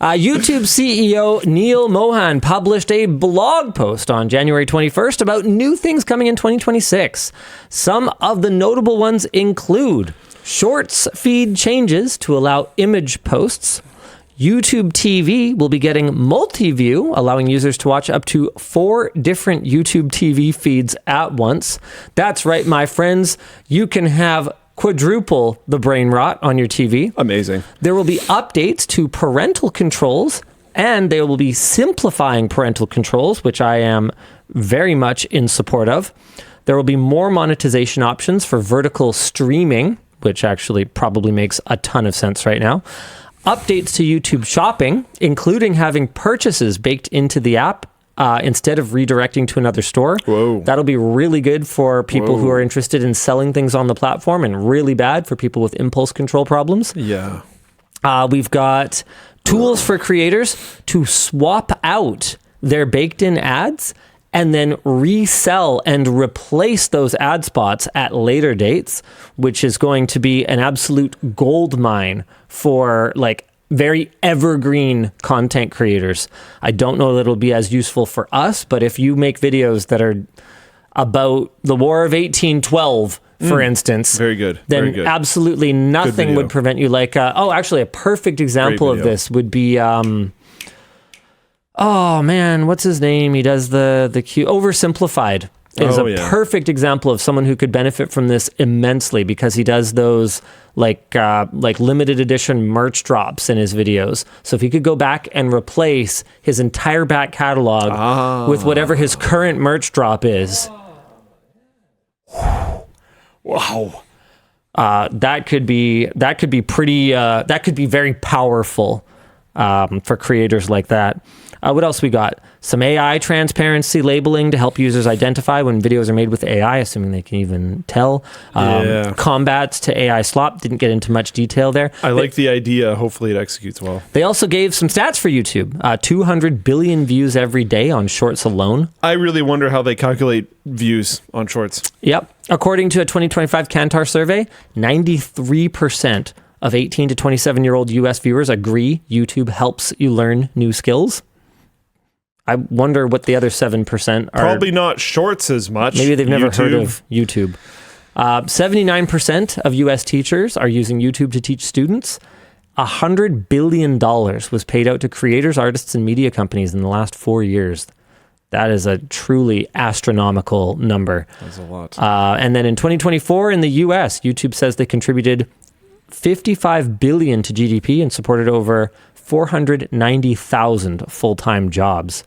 YouTube CEO Neal Mohan published a blog post on January 21st about new things coming in 2026. Some of the notable ones include Shorts feed changes to allow image posts. YouTube TV will be getting multi-view, allowing users to watch up to 4 different YouTube TV feeds at once. That's right, my friends. You can have quadruple the brain rot on your TV. Amazing. There will be updates to parental controls, and they will be simplifying parental controls, which I am very much in support of. There will be more monetization options for vertical streaming, which actually probably makes a ton of sense right now. Updates to YouTube Shopping, including having purchases baked into the app instead of redirecting to another store. Whoa. That'll be really good for people who are interested in selling things on the platform, and really bad for people with impulse control problems. Yeah. We've got tools for creators to swap out their baked-in ads and then resell and replace those ad spots at later dates, which is going to be an absolute gold mine for like very evergreen content creators. I don't know that it'll be as useful for us, but if you make videos that are about the War of 1812, for instance, very good. Then Very good. absolutely nothing would prevent you. Like, actually, a perfect example of this would be, oh man, what's his name? He does the Oversimplified is perfect example of someone who could benefit from this immensely, because he does those like limited edition merch drops in his videos. So if he could go back and replace his entire back catalog with whatever his current merch drop is. Wow. That could be pretty, that could be very powerful for creators like that. What else we got? Some AI transparency labeling to help users identify when videos are made with AI, assuming they can even tell. Combats to AI slop. Didn't get into much detail there. I like the idea. Hopefully it executes well. They also gave some stats for YouTube. 200 billion views every day on Shorts alone. I really wonder how they calculate views on Shorts. Yep. According to a 2025 Kantar survey, 93% of 18 to 27-year-old US viewers agree YouTube helps you learn new skills. I wonder what the other 7% are. Probably not Shorts as much. Maybe they've never heard of YouTube. 79% of US teachers are using YouTube to teach students. $100 billion was paid out to creators, artists, and media companies in the last 4 years. That is a truly astronomical number. That's a lot. And then in 2024 in the US, YouTube says they contributed $55 billion to GDP and supported over 490,000 full-time jobs.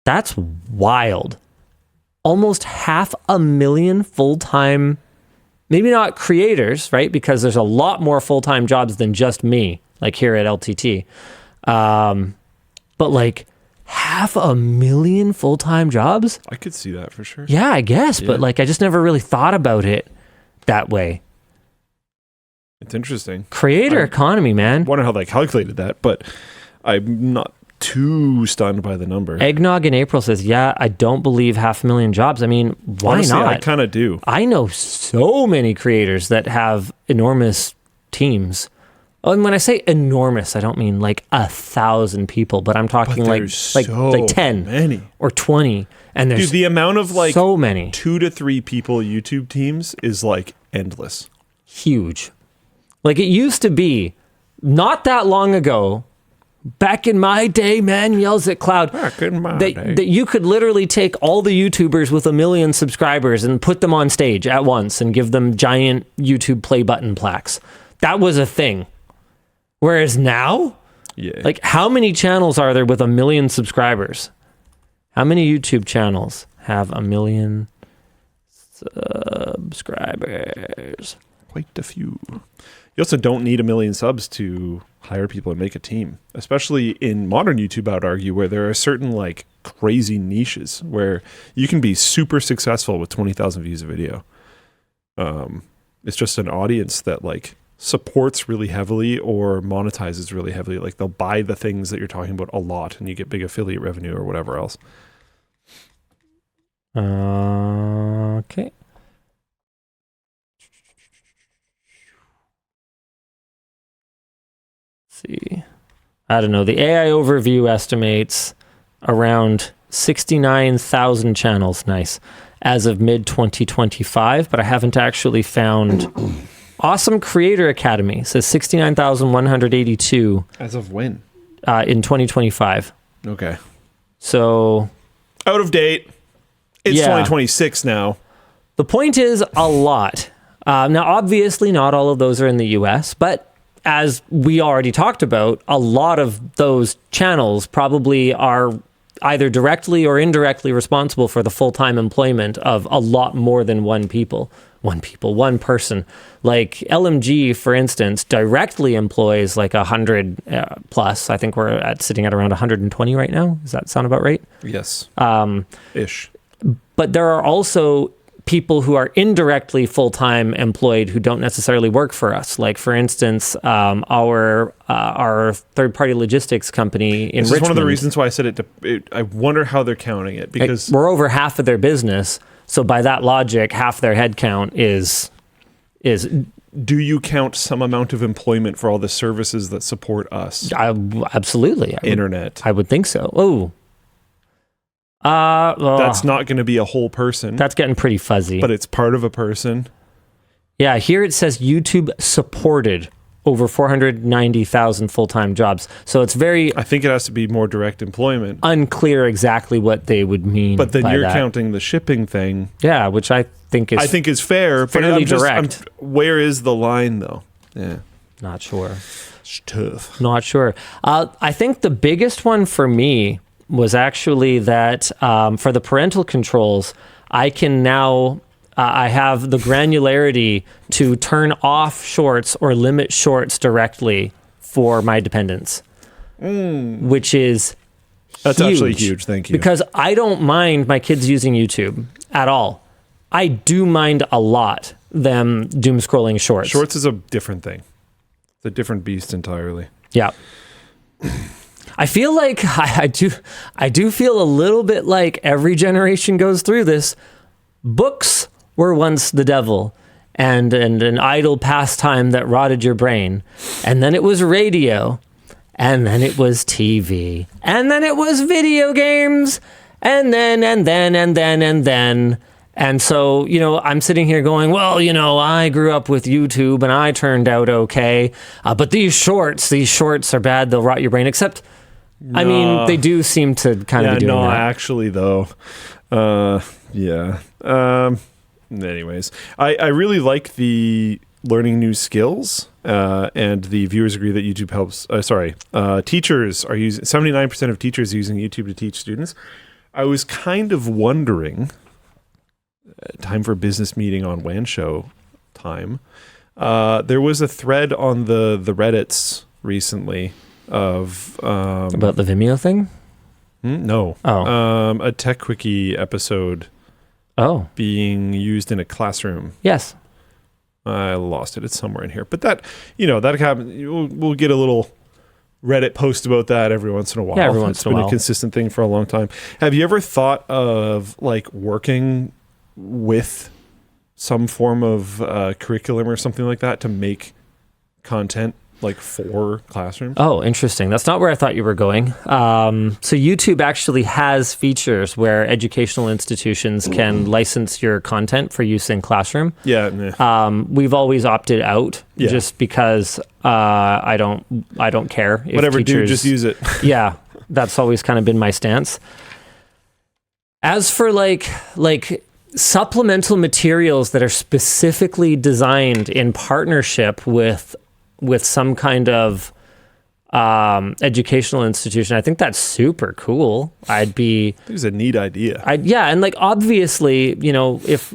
That's wild. Almost 500,000 full-time, maybe not creators, right? Because there's a lot more full-time jobs than just me, like here at LTT. But like 500,000 full-time jobs? I could see that for sure. Yeah, I guess. Yeah. But like, I just never really thought about it that way. It's interesting. Creator economy, man. I wonder how they calculated that, but I'm not too stunned by the number. Eggnog in April says, yeah, I don't believe 500,000 jobs. I mean, why Honestly, not? I kind of do. I know so many creators that have enormous teams. Oh, and when I say enormous, I don't mean like 1,000 people, but I'm talking like 10 many. Or 20. And there's the amount of like so many 2 to 3 people YouTube teams is like endless. Huge. Like it used to be not that long ago. Back in my day, man yells at cloud. Back in my day. That you could literally take all the YouTubers with 1 million subscribers and put them on stage at once and give them giant YouTube play button plaques. That was a thing. Whereas now, like how many channels are there with 1 million subscribers? How many YouTube channels have 1 million subscribers? Quite a few. You also don't need 1 million subs to hire people and make a team, especially in modern YouTube, I would argue, where there are certain like crazy niches where you can be super successful with 20,000 views a video. It's just an audience that like supports really heavily or monetizes really heavily. Like they'll buy the things that you're talking about a lot and you get big affiliate revenue or whatever else. Okay. See. I don't know. The AI overview estimates around 69,000 channels. Nice. As of mid 2025, but I haven't actually found. Awesome Creator Academy says 69,182 As of when? In 2025. Okay. So Out of date. It's Yeah. 2026 now. the point is a lot. Now, obviously, not all of those are in the US, but as we already talked about, a lot of those channels probably are either directly or indirectly responsible for the full-time employment of a lot more than one person. Like LMG, for instance, directly employs like 100 plus. I think we're sitting at around 120 right now. Does that sound about right? Yes. Ish. But there are also people who are indirectly full-time employed who don't necessarily work for us. Like, for instance, our third-party logistics company in This Richmond. is one of the reasons why I said it. I wonder how they're counting it, because we're over half of their business. So by that logic, half their headcount is. do you count some amount of employment for all the services that support us? Absolutely. Internet. I would think so. Oh. That's not going to be a whole person. That's getting pretty fuzzy. But it's part of a person. Yeah, here it says YouTube supported over 490,000 full-time jobs. So it's very I think it has to be more direct employment. unclear exactly what they would mean. But then by you're that. counting the shipping thing. Yeah, which I think is fair. fairly But direct. Where is the line, though? Yeah, not sure. it's tough. Not sure. I think the biggest one for me was actually that for the parental controls, I can now, I have the granularity to turn off shorts or limit shorts directly for my dependents, which is That's actually huge. Thank you. Because I don't mind my kids using YouTube at all. I do mind a lot them doom scrolling shorts. Shorts is a different thing. It's a different beast entirely. Yeah. I feel like I do feel a little bit like every generation goes through this. Books were once the devil and an idle pastime that rotted your brain. And then it was radio. And then it was TV. And then it was video games. And then. And so, I'm sitting here going, well, I grew up with YouTube and I turned out okay. But these shorts are bad. They'll rot your brain. Except, I mean, they do seem to kind of be doing that. Actually, though. Yeah. Anyways, I really like the learning new skills, and the viewers agree that YouTube helps. Teachers are using 79% of teachers are using YouTube to teach students. I was kind of wondering. Time for business meeting on WAN show time. There was a thread on the Reddits recently of about the Vimeo thing. No. Oh. A Tech Quickie episode. Oh. Being used in a classroom. Yes. I lost it. It's somewhere in here. But that happen. We'll get a little Reddit post about that every once in a while. Yeah, every once in a while. It's been a consistent thing for a long time. Have you ever thought of like working with some form of curriculum or something like that to make content like for classrooms? Oh, interesting. That's not where I thought you were going. So YouTube actually has features where educational institutions can license your content for use in classroom. Yeah. We've always opted out just because I don't care. If Whatever, teachers, dude, just use it. Yeah, that's always kind of been my stance. As for like supplemental materials that are specifically designed in partnership with some kind of educational institution, I think that's super cool. I think it's a neat idea. And like obviously, if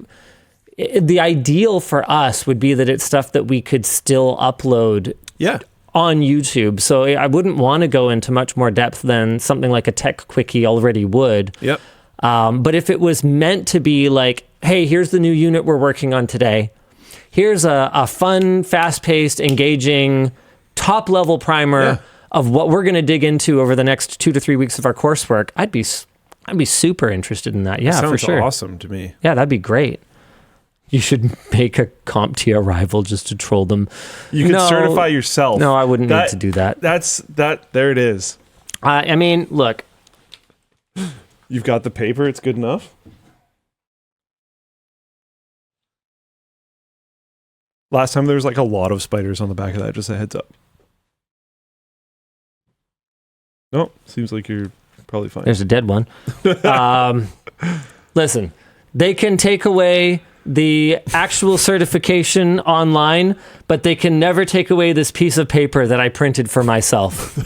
the ideal for us would be that it's stuff that we could still upload on YouTube. So I wouldn't want to go into much more depth than something like a Tech Quickie already would. Yep. But if it was meant to be like, hey, here's the new unit we're working on today. Here's a fun, fast-paced, engaging, top-level primer of what we're going to dig into over the next 2 to 3 weeks of our coursework. I'd be super interested in that. Yeah, Sounds for sure. Awesome to me. Yeah, that'd be great. You should make a CompTIA rival just to troll them. You can certify yourself. No, I wouldn't need to do that. There it is. I mean, look. You've got the paper. It's good enough. Last time there was like a lot of spiders on the back of that. Just a heads up. No, seems like you're probably fine. There's a dead one. Listen, they can take away the actual certification online, but they can never take away this piece of paper that I printed for myself.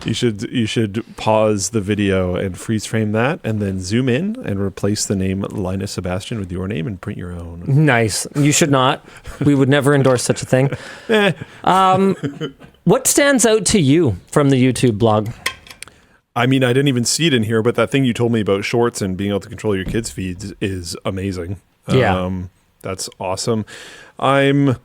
You should pause the video and freeze frame that, and then zoom in and replace the name Linus Sebastian with your name and print your own. Nice. You should not. We would never endorse such a thing. What stands out to you from the YouTube blog? I mean, I didn't even see it in here, but that thing you told me about shorts and being able to control your kids' feeds is amazing. Yeah. That's awesome. I'm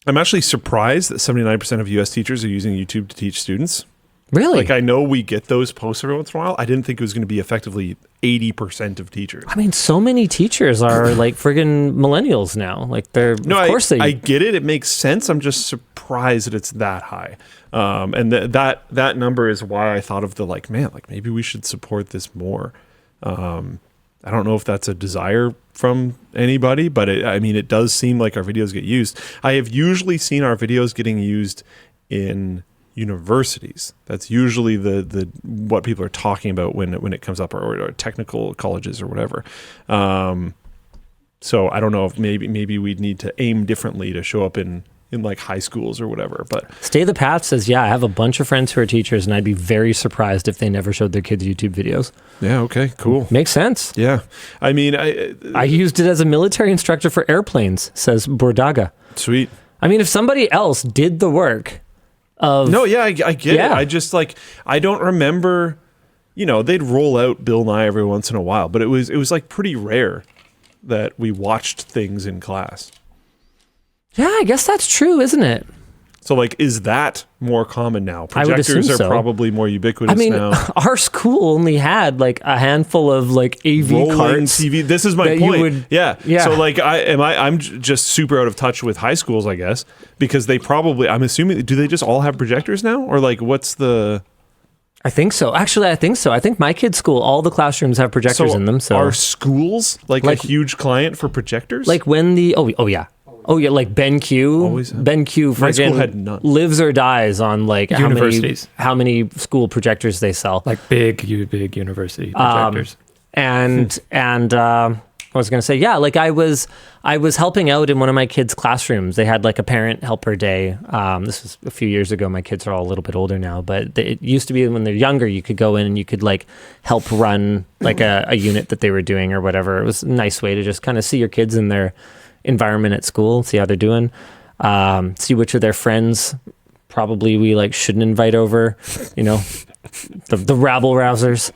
actually surprised that 79% of US teachers are using YouTube to teach students. Really? Like, I know we get those posts every once in a while. I didn't think it was going to be effectively 80% of teachers. I mean, so many teachers are like friggin' millennials now. Like, of course they... I get it. It makes sense. I'm just surprised that it's that high. And that number is why I thought of maybe we should support this more. I don't know if that's a desire from anybody, but it does seem like our videos get used. I have usually seen our videos getting used in universities. That's usually the what people are talking about when it comes up, or technical colleges or whatever. So I don't know if maybe we'd need to aim differently to show up in like high schools or whatever. But Stay the Path says, yeah, I have a bunch of friends who are teachers, and I'd be very surprised if they never showed their kids YouTube videos. Yeah, okay, cool. Makes sense. Yeah. I mean, I used it as a military instructor for airplanes, says Bordaga. Sweet. I mean, if somebody else did the work of... No, yeah, I get it. I just I don't remember, they'd roll out Bill Nye every once in a while, but it was like pretty rare that we watched things in class. Yeah, I guess that's true, isn't it? So, is that more common now? I would assume Projectors are so. probably more ubiquitous now. Our school only had a handful of AV rolling carts. TV. This is my point. Yeah. So I'm just super out of touch with high schools, I guess, because they probably, I'm assuming, do they just all have projectors now, or what's the? I think so. Actually, I think so. I think my kid's school, all the classrooms have projectors in them. So are schools a huge client for projectors? When the Oh yeah, like Ben Q. Ben Q had none. Lives or dies on universities. how many school projectors they sell. Big university projectors. And I was gonna say, yeah, I was helping out in one of my kids' classrooms. They had a parent helper day. This was a few years ago. My kids are all a little bit older now, but it used to be when they're younger, you could go in and you could help run a unit that they were doing or whatever. It was a nice way to just kind of see your kids in their environment at school, see how they're doing, see which of their friends probably we shouldn't invite over, the rabble rousers.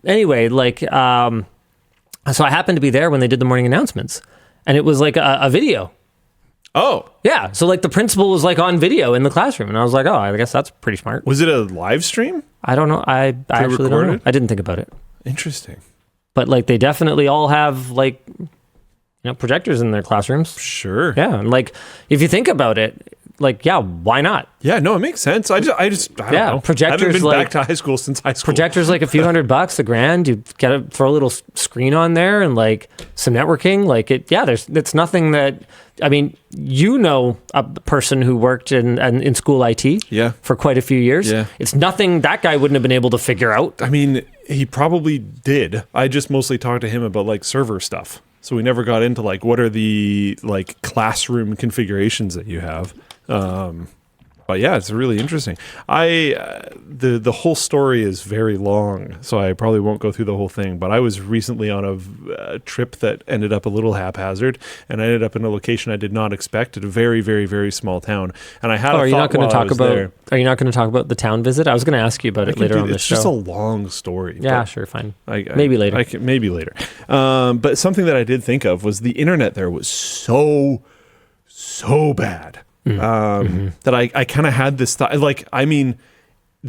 Anyway, so I happened to be there when they did the morning announcements, and it was a video. Oh. Yeah, so the principal was on video in the classroom, and I was like, oh, I guess that's pretty smart. Was it a live stream? I don't know. I actually don't know. I didn't think about it. Interesting. But they definitely all have projectors in their classrooms. Sure. Yeah, and if you think about it, yeah, why not? Yeah, no, it makes sense. I don't know. Projectors, I haven't been back to high school since high school. Projectors a few $100, $1,000. You gotta throw a little screen on there and some networking. It's nothing that, a person who worked in school IT for quite a few years. Yeah. It's nothing that guy wouldn't have been able to figure out. He probably did. I just mostly talked to him about server stuff. So we never got into what are the classroom configurations that you have. But yeah, it's really interesting. The whole story is very long, so I probably won't go through the whole thing. But I was recently on a trip that ended up a little haphazard, and I ended up in a location I did not expect at a very, very, very small town. And I had Are you not going to talk about the town visit? I was going to ask you about it later on the show. It's just a long story. Yeah, sure, fine. Maybe later. Maybe later. But something that I did think of was the internet there was so bad. That I kind of had this thought,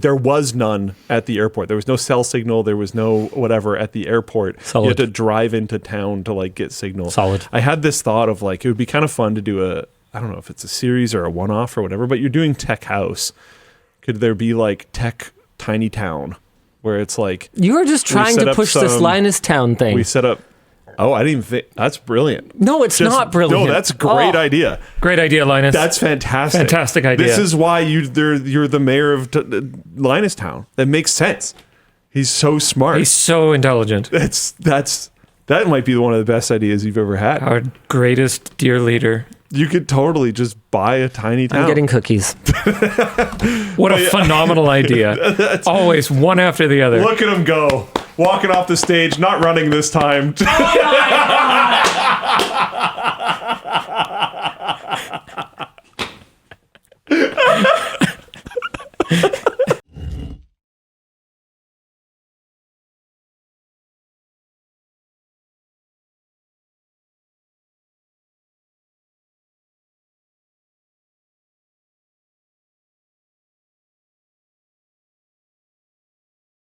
there was none at the airport. There was no cell signal. There was no whatever at the airport. Solid. You had to drive into town to like get signal. Solid. I had this thought of like, it would be kind of fun to do I don't know if it's a series or a one-off or whatever, but you're doing Tech House. Could there be like Tech Tiny Town where it's like... You are just trying to push this Linus Town thing. We set up... Oh, I didn't even think... That's brilliant. No, it's not brilliant. No, that's a great idea. Great idea, Linus. That's fantastic. Fantastic idea. This is why you're the mayor of Linus Town. That makes sense. He's so smart. He's so intelligent. That might be one of the best ideas you've ever had. Our greatest dear leader. You could totally just buy a tiny town. I'm getting cookies. What a phenomenal idea. Always one after the other. Look at him go. Walking off the stage, not running this time.